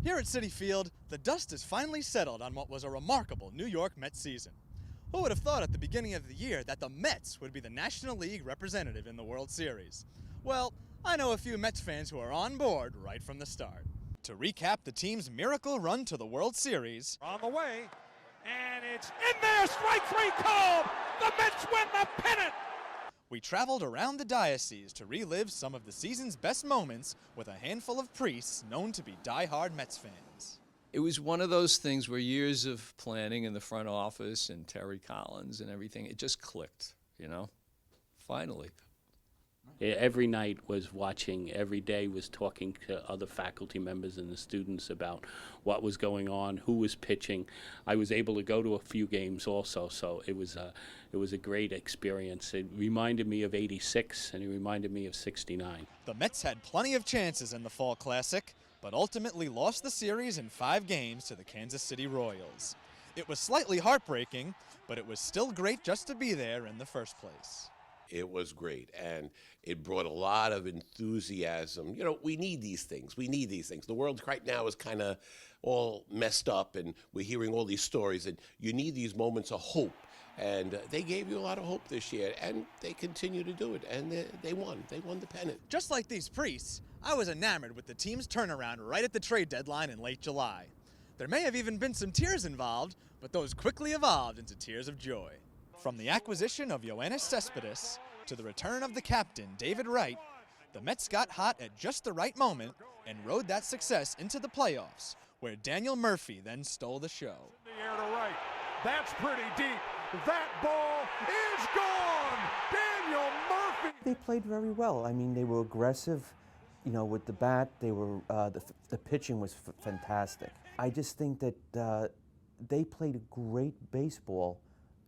Here at Citi Field, the dust has finally settled on what was a remarkable New York Mets season. Who would have thought at the beginning of the year that the Mets would be the National League representative in the World Series? Well, I know a few Mets fans who are on board right from the start. To recap the team's miracle run to the World Series, on the way, and it's in there, strike three called! The Mets win the pennant! we traveled around the diocese to relive some of the season's best moments with a handful of priests known to be die-hard Mets fans. It was one of those things where years of planning in the front office and Terry Collins and everything, it just clicked, finally. Every night was watching, every day was talking to other faculty members and the students about what was going on, who was pitching. I was able to go to a few games also, so it was a great experience. It reminded me of '86 and it reminded me of '69. The Mets had plenty of chances in the Fall Classic, but ultimately lost the series in 5 games to the Kansas City Royals. It was slightly heartbreaking, but it was still great just to be there in the first place. It was great, and it brought a lot of enthusiasm. We need these things. We need these things. The world right now is kind of all messed up, and we're hearing all these stories, and you need these moments of hope. And they gave you a lot of hope this year, and they continue to do it, and they won. They won the pennant. Just like these priests, I was enamored with the team's turnaround right at the trade deadline in late July. There may have even been some tears involved, but those quickly evolved into tears of joy. From the acquisition of Yoenis Cespedes to the return of the captain, David Wright, the Mets got hot at just the right moment and rode that success into the playoffs, where Daniel Murphy then stole the show. The air to right. That's pretty deep. That ball is gone! Daniel Murphy! They played very well. I mean, they were aggressive, with the bat. They were the pitching was fantastic. I just think that they played a great baseball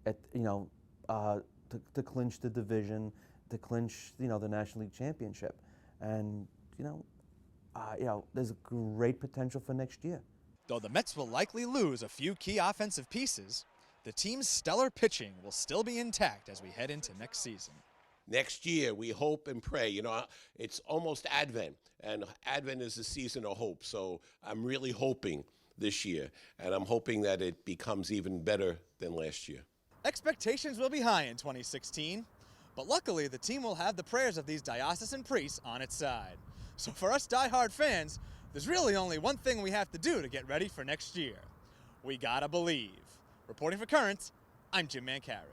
to clinch the division, to clinch the National League championship, and there's a great potential for next year. Though the Mets will likely lose a few key offensive pieces, the team's stellar pitching will still be intact as we head into next season. Next year, we hope and pray. It's almost Advent, and Advent is the season of hope. So I'm really hoping this year, and I'm hoping that it becomes even better than last year. Expectations will be high in 2016, but luckily the team will have the prayers of these diocesan priests on its side. So for us diehard fans, there's really only one thing we have to do to get ready for next year. We gotta believe. Reporting for Current, I'm Jim Mancari.